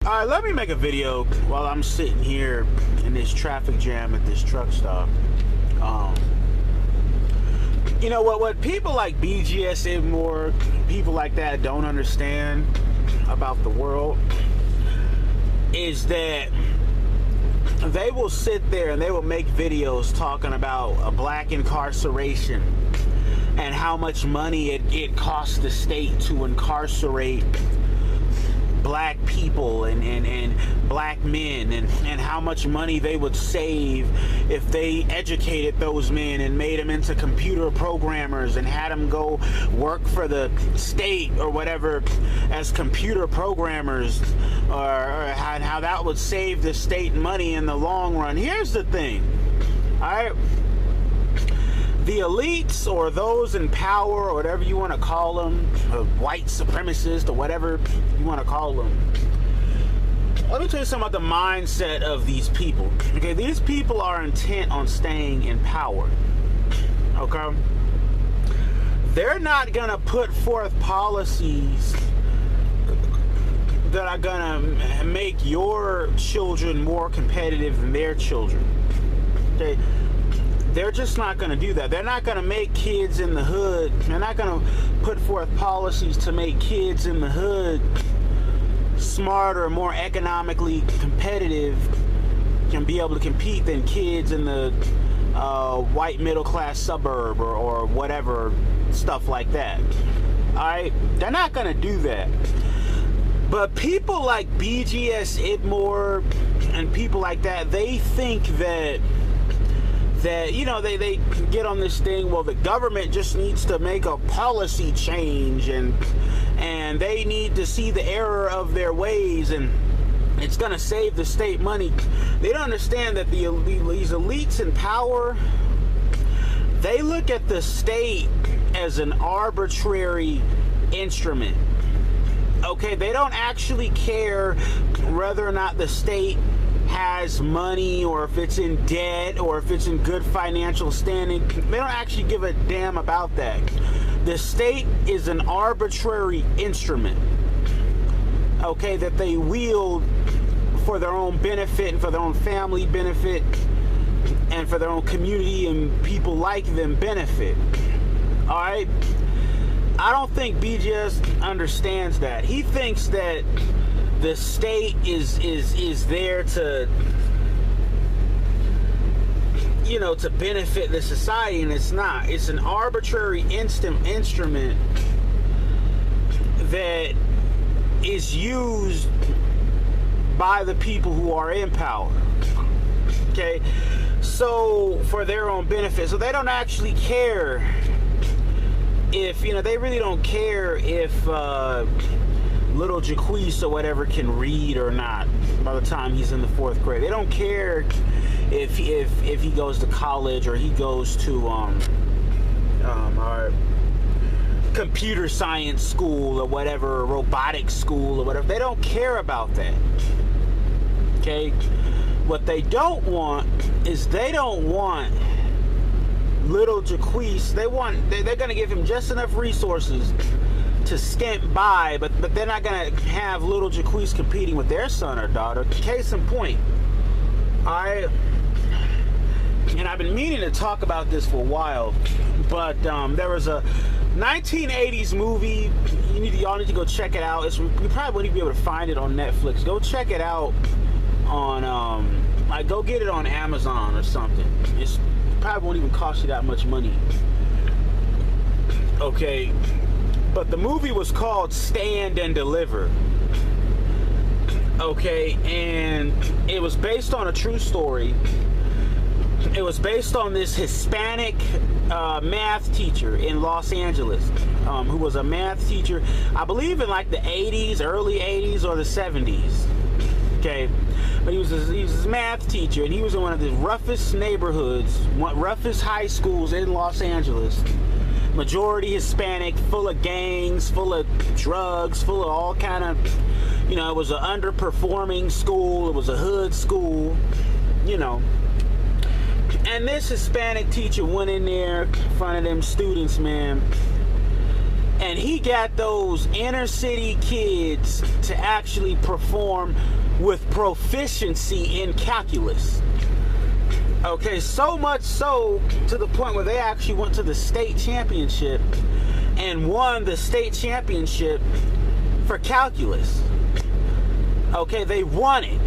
All right, let me make a video while I'm sitting here in this traffic jam at this truck stop. You know what people like BGS Idmore, people like that don't understand about the world is that they will sit there and they will make videos talking about black incarceration and how much money it costs the state to incarcerate black people and black men, and how much money they would save if they educated those men and made them into computer programmers and had them go work for the state or whatever as computer programmers, or how that would save the state money in the long run. Here's the thing, all right? The elites, or those in power, or whatever you want to call them, white supremacists, or whatever you want to call them. Let me tell you something about the mindset of these people. Okay, these people are intent on staying in power. Okay? They're not going to put forth policies that are going to make your children more competitive than their children. Okay? They're just not going to do that. They're not going to make kids in the hood. They're not going to put forth policies to make kids in the hood smarter, more economically competitive, can be able to compete than kids in the white middle class suburb or whatever, stuff like that. All right? They're not going to do that. But people like BGS Idmore and people like that, they think that you know, they get on this thing, well, the government just needs to make a policy change and they need to see the error of their ways and it's going to save the state money. They don't understand that these elites in power, they look at the state as an arbitrary instrument. Okay, they don't actually care whether or not the state has money, or if it's in debt, or if it's in good financial standing. They don't actually give a damn about that. The state is an arbitrary instrument, okay, that they wield for their own benefit and for their own family benefit and for their own community and people like them benefit. All right? I don't think BGS understands that. He thinks that the state is there to, you know, to benefit the society, and it's not. It's an arbitrary instrument that is used by the people who are in power. Okay? So, for their own benefit. So they don't actually care if, you know, they really don't care if little Jaquise or whatever can read or not by the time he's in the 4th grade. They don't care if he goes to college or he goes to our computer science school or whatever, robotics school or whatever. They don't care about that. Okay? What they don't want is they don't want little Jaquise. They're going to give him just enough resources to skimp by, but they're not going to have little Jaquise competing with their son or daughter. Case in point, and I've been meaning to talk about this for a while, but there was a 1980s movie. Y'all need to go check it out. You probably wouldn't be able to find it on Netflix. Go check it out on go get it on Amazon or something. It probably won't even cost you that much money. Okay. But the movie was called Stand and Deliver. Okay, and it was based on a true story. It was based on this Hispanic math teacher in Los Angeles, who was a math teacher, I believe in like the 80s, early 80s or the 70s. Okay, but he was a math teacher, and he was in one of the roughest neighborhoods, roughest high schools in Los Angeles. Majority Hispanic, full of gangs, full of drugs, full of all kind of, you know, it was an underperforming school. It was a hood school, you know. And this Hispanic teacher went in there in front of them students, man, And he got those inner city kids to actually perform with proficiency in calculus. Okay, so much so to the point where they actually went to the state championship and won the state championship for calculus. Okay, they won it.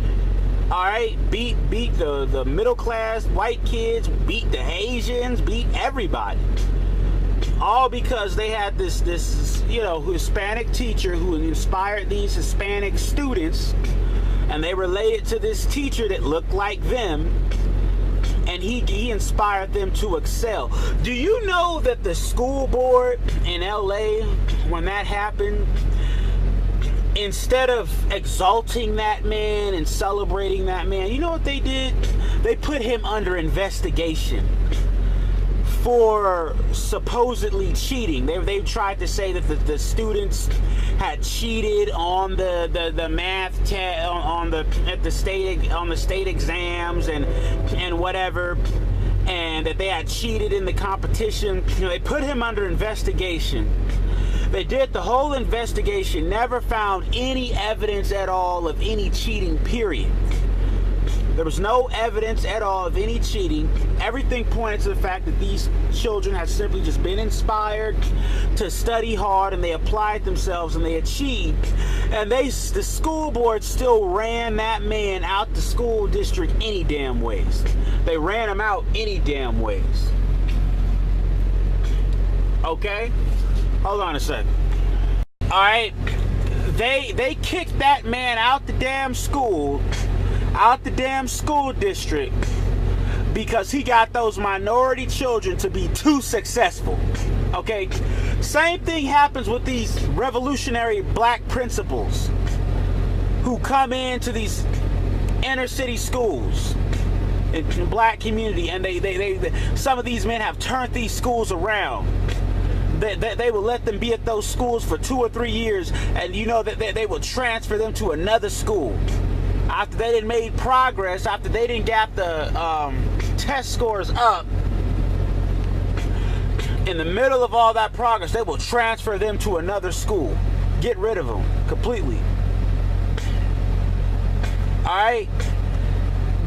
All right, beat the middle class white kids, beat the Asians, beat everybody. All because they had this Hispanic teacher who inspired these Hispanic students, and they related to this teacher that looked like them, and he inspired them to excel. Do you know that the school board in LA, when that happened, instead of exalting that man and celebrating that man, you know what they did? They put him under investigation for supposedly cheating. They tried to say that the students had cheated on the math test on the state exams and whatever, and that they had cheated in the competition. They put him under investigation. They did the whole investigation, never found any evidence at all of any cheating, period. There was no evidence at all of any cheating. Everything pointed to the fact that these children had simply just been inspired to study hard, and they applied themselves and they achieved. And the school board still ran that man out the school district any damn ways. They ran him out any damn ways. Okay? Hold on a second. All right, they kicked that man out the damn school district because he got those minority children to be too successful. Okay, same thing happens with these revolutionary black principals who come into these inner city schools in the black community, and they some of these men have turned these schools around. They will let them be at those schools for 2 or 3 years, and you know that they will transfer them to another school. After they didn't make progress, after they didn't get the test scores up, in the middle of all that progress, they will transfer them to another school. Get rid of them completely. All right?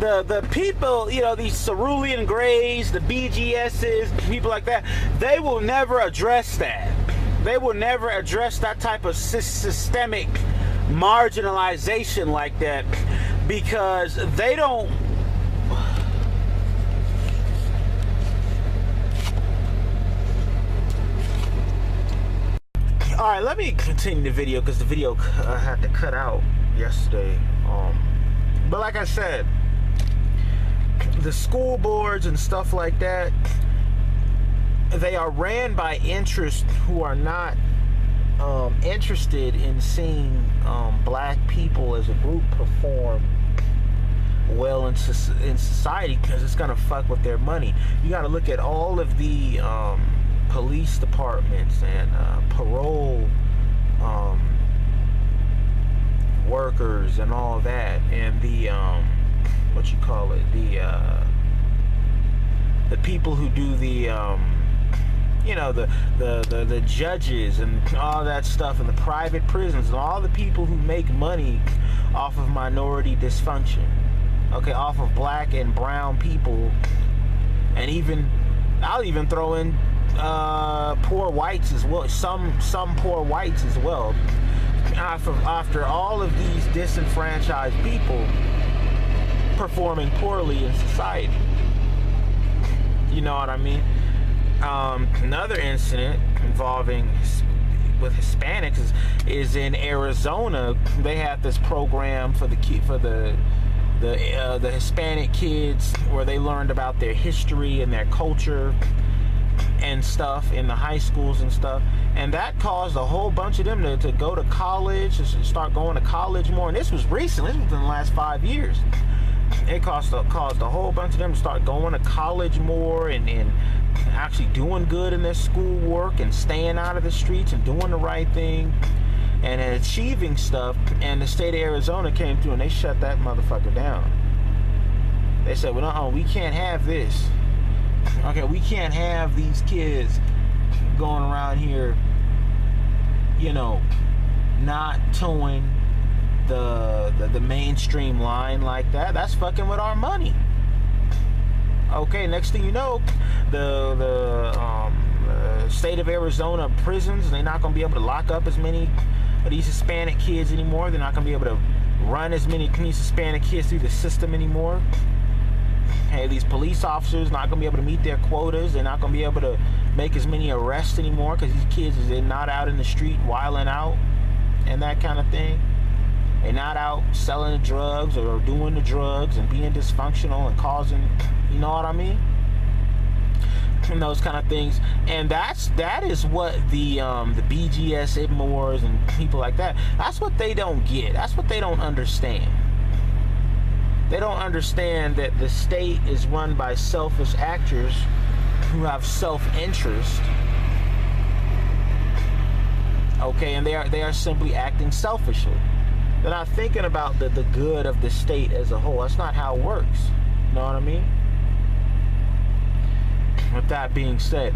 The people, these cerulean grays, the BGSs, people like that, they will never address that. They will never address that type of systemic marginalization like that, because they don't. All right, let me continue the video because the video I had to cut out yesterday. But like I said, the school boards and stuff like that, they are ran by interests who are not interested in seeing black people as a group perform well in society, because it's going to fuck with their money. You got to look at all of the police departments and parole workers and all that, and the the people who do the the judges and all that stuff in the private prisons, and all the people who make money off of minority dysfunction, okay, off of black and brown people, and I'll even throw in poor whites as well, some poor whites as well, after all of these disenfranchised people performing poorly in society. You know what I mean? Another incident involving with Hispanics is in Arizona. They had this program for the Hispanic kids where they learned about their history and their culture and stuff in the high schools and stuff, and that caused a whole bunch of them to go to college, to start going to college more. And this was recently, this was within the last 5 years. It caused a whole bunch of them to start going to college more and actually doing good in their schoolwork and staying out of the streets and doing the right thing and achieving stuff. And the state of Arizona came through and they shut that motherfucker down. They said, well, no, we can't have this. Okay, we can't have these kids going around here you know, not towing the mainstream line like that. That's fucking with our money. Okay, next thing you know, the state of Arizona prisons, they're not gonna be able to lock up as many of these Hispanic kids anymore. They're not gonna be able to run as many of these Hispanic kids through the system anymore. Hey, these police officers not gonna be able to meet their quotas. They're not gonna be able to make as many arrests anymore because these kids is not out in the street wilding out and that kind of thing. They're not out selling the drugs or doing the drugs and being dysfunctional and causing, you know what I mean? And those kind of things. And that is what the BGS Ibmores and people like that, that's what they don't get. That's what they don't understand. They don't understand that the state is run by selfish actors who have self-interest. Okay, and they are simply acting selfishly. They're not thinking about the good of the state as a whole. That's not how it works. You know what I mean? With that being said,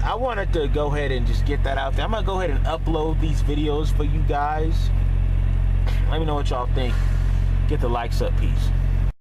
I wanted to go ahead and just get that out there. I'm going to go ahead and upload these videos for you guys. Let me know what y'all think. Get the likes up. Peace.